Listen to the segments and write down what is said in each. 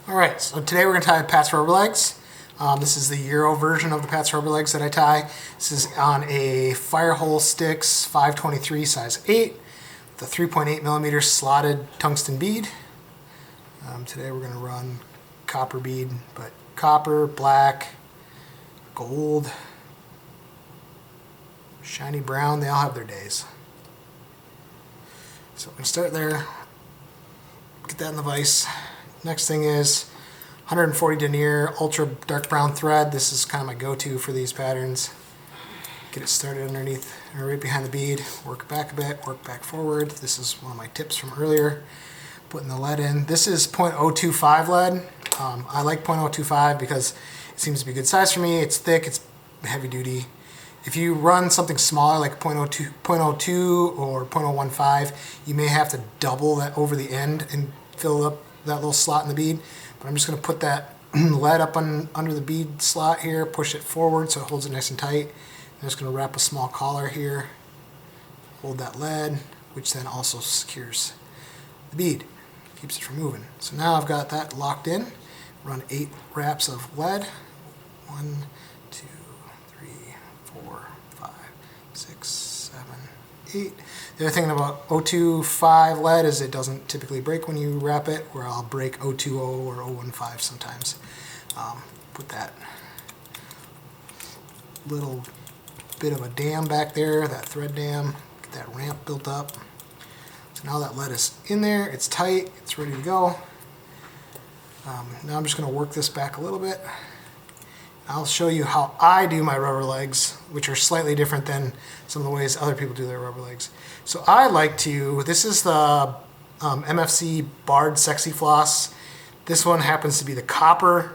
Alright, so today we're going to tie Pat's rubber legs. This is the Euro version of the Pat's rubber legs that I tie. This is on a Firehole Sticks 523 size 8 with a 3.8 millimeter slotted tungsten bead. Today we're going to run copper bead, but copper, black, gold, shiny brown, they all have their days. So we're going to start there, get that in the vise. Next thing is 140 denier ultra dark brown thread. This is kind of my go-to for these patterns. Get it started underneath or right behind the bead. Work back a bit, work back forward. This is one of my tips from earlier. Putting the lead in. This is 0.025 lead. I like 0.025 because it seems to be a good size for me. It's thick, it's heavy duty. If you run something smaller like 0.02 or 0.015, you may have to double that over the end and fill up that little slot in the bead. But I'm just going to put that lead up under the bead slot here, push it forward so it holds it nice and tight. I'm just going to wrap a small collar here, hold that lead, which then also secures the bead, keeps it from moving. So now I've got that locked in. Run 8 wraps of lead. 1, 2, 3, 4, 5, 6, 7, 8. The other thing about 0.25 lead is it doesn't typically break when you wrap it, where I'll break 0.20 or 0.15 sometimes. Put that little bit of a dam back there, that thread dam, get that ramp built up. So now that lead is in there, it's tight, it's ready to go. Now I'm just going to work this back a little bit. I'll show you how I do my rubber legs, which are slightly different than some of the ways other people do their rubber legs. So I like to, this is the MFC barred sexi-floss. This one happens to be the copper.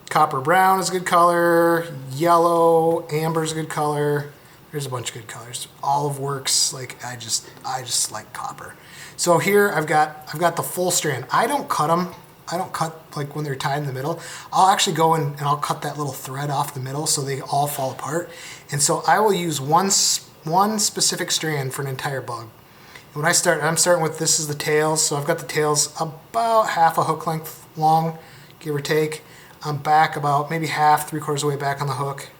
Copper brown is a good color, yellow, amber is a good color. There's a bunch of good colors. Olive works, like I just like copper. So here I've got the full strand. I don't cut them. I don't cut like when they're tied in the middle. I'll actually go in and I'll cut that little thread off the middle so they all fall apart. And so I will use one specific strand for an entire bug. And when I start, I'm starting with, this is the tails. So I've got the tails about half a hook length long, give or take. I'm back about maybe half, 3/4 of the way back on the hook.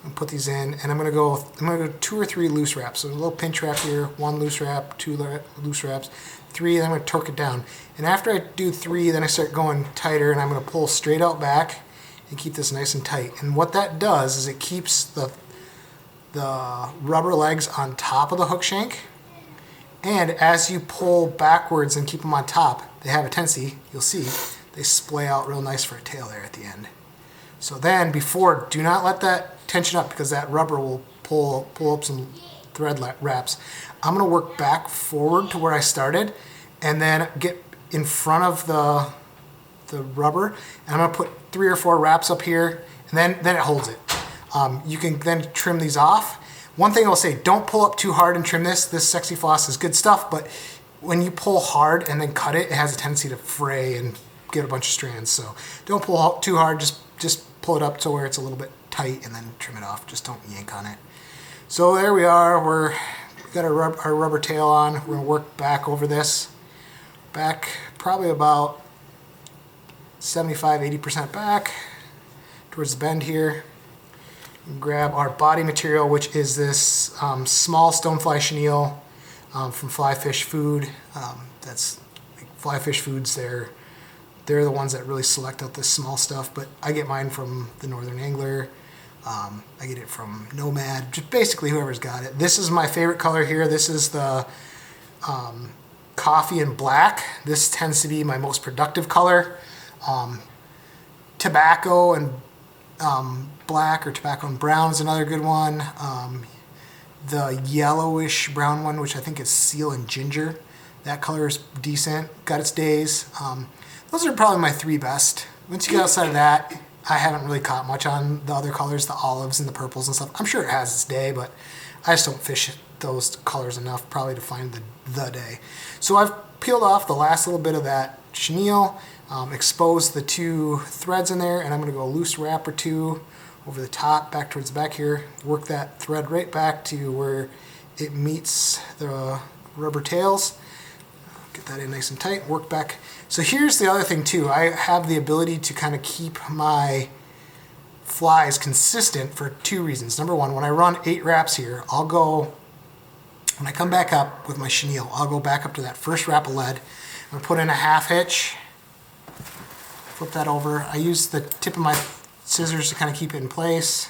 And put these in, and I'm gonna go 2 or 3 loose wraps. So a little pinch wrap here, 1 loose wrap, 2 loose wraps, 3, then I'm gonna torque it down. And after I do 3, then I start going tighter, and I'm gonna pull straight out back and keep this nice and tight. And what that does is it keeps the rubber legs on top of the hook shank. And as you pull backwards and keep them on top, they have a tendency, you'll see, they splay out real nice for a tail there at the end. So then before, do not let that tension up because that rubber will pull up some thread wraps. I'm going to work back forward to where I started and then get in front of the rubber, and I'm going to put 3 or 4 wraps up here, and then it holds it. You can then trim these off. One thing I'll say, don't pull up too hard and trim this. This sexi-floss is good stuff, but when you pull hard and then cut it, it has a tendency to fray and get a bunch of strands. So don't pull out too hard, just pull it up to where it's a little bit tight and then trim it off. Just don't yank on it. So there we are. We've got our rubber tail on. We're going to work back over this. Back probably about 75–80% back towards the bend here. Grab our body material, which is this small Stonefly Chenille from Flyfish Food. That's like Flyfish Foods. They're the ones that really select out this small stuff, but I get mine from the Northern Angler. I get it from Nomad, just basically whoever's got it. This is my favorite color here. This is the coffee and black. This tends to be my most productive color. Tobacco and black or tobacco and brown is another good one. The yellowish brown one, which I think is seal and ginger. That color is decent, got its days. Those are probably my 3 best. Once you get outside of that, I haven't really caught much on the other colors, the olives and the purples and stuff. I'm sure it has its day, but I just don't fish those colors enough probably to find the day. So I've peeled off the last little bit of that chenille, exposed the 2 threads in there, and I'm going to go a loose wrap or 2 over the top, back towards the back here, work that thread right back to where it meets the rubber tails. Get that in nice and tight, work back. So here's the other thing too. I have the ability to kind of keep my flies consistent for 2 reasons. Number one, when I run 8 wraps here, I'll go, when I come back up with my chenille, I'll go back up to that first wrap of lead. I'm gonna put in a half hitch, flip that over. I use the tip of my scissors to kind of keep it in place.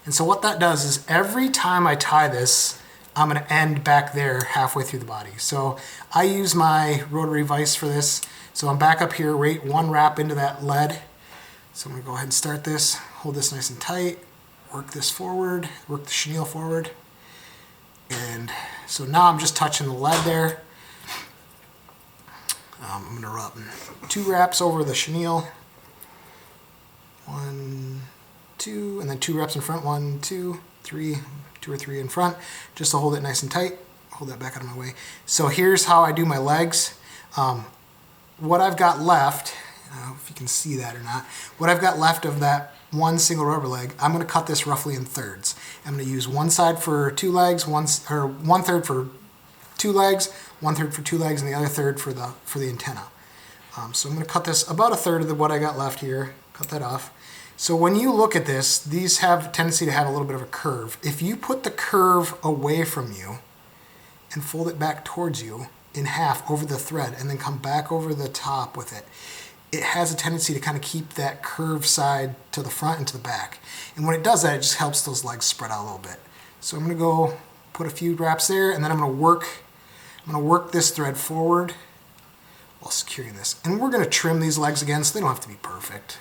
And so what that does is every time I tie this, I'm gonna end back there halfway through the body. So I use my rotary vise for this. So I'm back up here, right 1 wrap into that lead. So I'm gonna go ahead and start this, hold this nice and tight, work this forward, work the chenille forward. And so now I'm just touching the lead there. I'm gonna rub 2 wraps over the chenille. 1, 2, and then 2 wraps in front, 1, 2, 3, 2 or 3 in front, just to hold it nice and tight. Hold that back out of my way. So here's how I do my legs. What I've got left, I don't know if you can see that or not, what I've got left of that 1 single rubber leg, I'm gonna cut this roughly in thirds. I'm gonna use 1 side for 2 legs, 1/3 for 2 legs, 1/3 for 2 legs, and the other third for the antenna. So I'm gonna cut this about 1/3 of what I got left here, cut that off. So when you look at this, these have a tendency to have a little bit of a curve. If you put the curve away from you and fold it back towards you in half over the thread and then come back over the top with it, it has a tendency to kind of keep that curved side to the front and to the back. And when it does that, it just helps those legs spread out a little bit. So I'm gonna go put a few wraps there, and then I'm gonna work this thread forward while securing this. And we're gonna trim these legs again so they don't have to be perfect.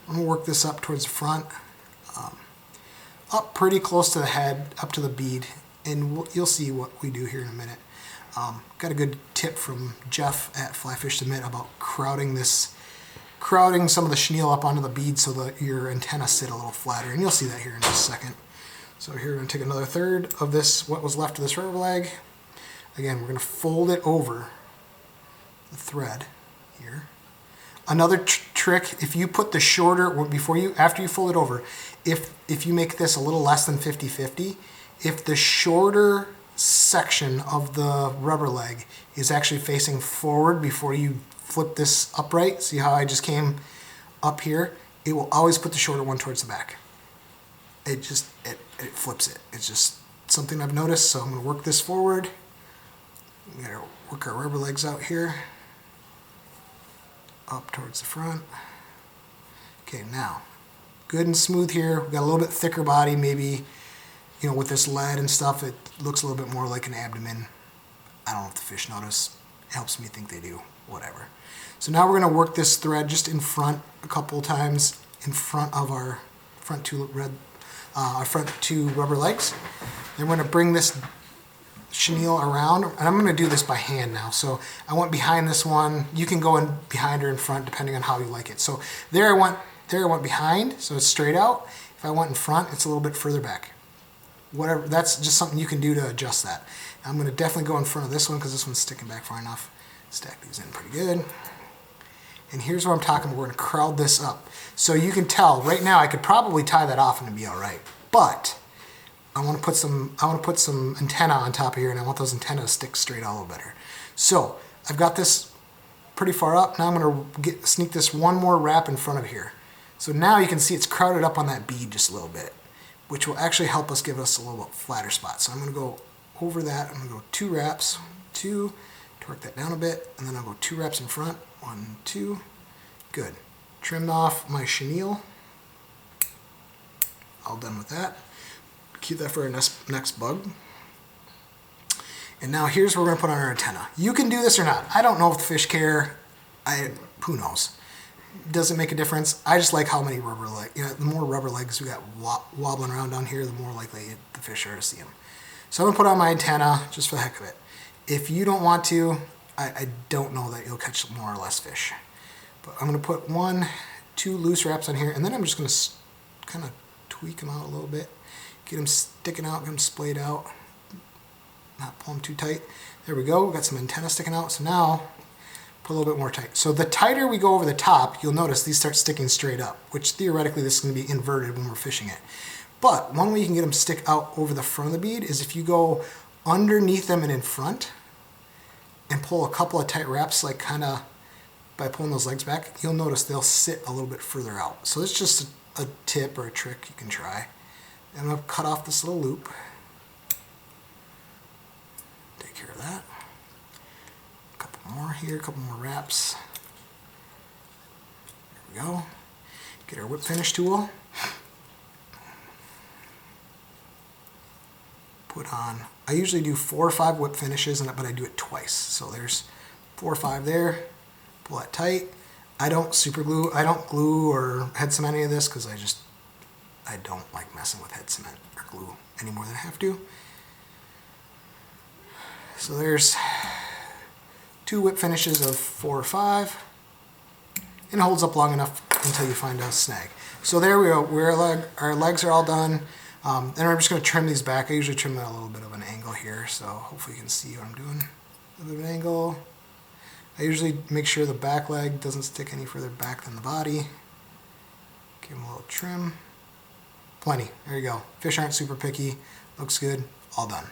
I'm gonna work this up towards the front, up pretty close to the head, up to the bead, and you'll see what we do here in a minute. Got a good tip from Jeff at Fly Fish Submit about crowding some of the chenille up onto the bead so that your antenna sit a little flatter, and you'll see that here in just a second. So here we're gonna take another third of this, what was left of this rubber leg. Again, we're gonna fold it over the thread here. Another trick, if you put the shorter, after you fold it over, if you make this a little less than 50-50, if the shorter section of the rubber leg is actually facing forward before you flip this upright, see how I just came up here, it will always put the shorter one towards the back. It flips it. It's just something I've noticed, so I'm gonna work this forward. We gotta work our rubber legs out here. Up towards the front. Okay, now, good and smooth here. We've got a little bit thicker body, maybe, you know, with this lead and stuff, it looks a little bit more like an abdomen. I don't know if the fish notice. It helps me think they do, whatever. So now we're gonna work this thread just in front a couple times in front of our front 2 rubber legs. Then we're gonna bring this chenille around, and I'm going to do this by hand now. So I went behind this one. You can go in behind or in front depending on how you like it. So there I went behind, so it's straight out. If I went in front, it's a little bit further back. Whatever, that's just something you can do to adjust that. I'm going to definitely go in front of this one because this one's sticking back far enough. Stack these in pretty good. And here's what I'm talking about. We're going to crowd this up. So you can tell right now I could probably tie that off and it'd be all right. But I want to put some antenna on top of here, and I want those antennas to stick straight out a little better. So I've got this pretty far up. Now I'm going to sneak this 1 more wrap in front of here. So now you can see it's crowded up on that bead just a little bit, which will actually help us give us a little bit flatter spot. So I'm going to go over that. I'm going to go 2 wraps, 2, torque that down a bit, and then I'll go 2 wraps in front, 1, 2, good. Trimmed off my chenille. All done with that. Keep that for our next bug. And now here's where we're gonna put on our antenna. You can do this or not. I don't know if the fish care. Who knows? Doesn't make a difference. I just like how many rubber legs. You know, the more rubber legs we got wobbling around down here, the more likely the fish are to see them. So I'm gonna put on my antenna just for the heck of it. If you don't want to, I don't know that you'll catch more or less fish. But I'm gonna put 1, 2 loose wraps on here, and then I'm just gonna kind of tweak them out a little bit. Get them sticking out, get them splayed out, not pull them too tight. There we go, we've got some antenna sticking out. So now, put a little bit more tight. So the tighter we go over the top, you'll notice these start sticking straight up, which theoretically this is gonna be inverted when we're fishing it. But one way you can get them stick out over the front of the bead is if you go underneath them and in front, and pull a couple of tight wraps, like kind of by pulling those legs back, you'll notice they'll sit a little bit further out. So it's just a tip or a trick you can try. And I'm going to cut off this little loop. Take care of that. A couple more here, a couple more wraps. There we go. Get our whip finish tool. Put on, I usually do 4 or 5 whip finishes, but I do it twice. So there's 4 or 5 there. Pull that tight. I don't super glue, I don't glue or head cement any of this because I don't like messing with head cement or glue any more than I have to. So there's 2 whip finishes of 4 or 5, and it holds up long enough until you find a snag. So there we go, our legs are all done. Then we're just going to trim these back. I usually trim at a little bit of an angle here, so hopefully you can see what I'm doing. A little bit of an angle. I usually make sure the back leg doesn't stick any further back than the body. Give them a little trim. Plenty. There you go. Fish aren't super picky. Looks good. All done.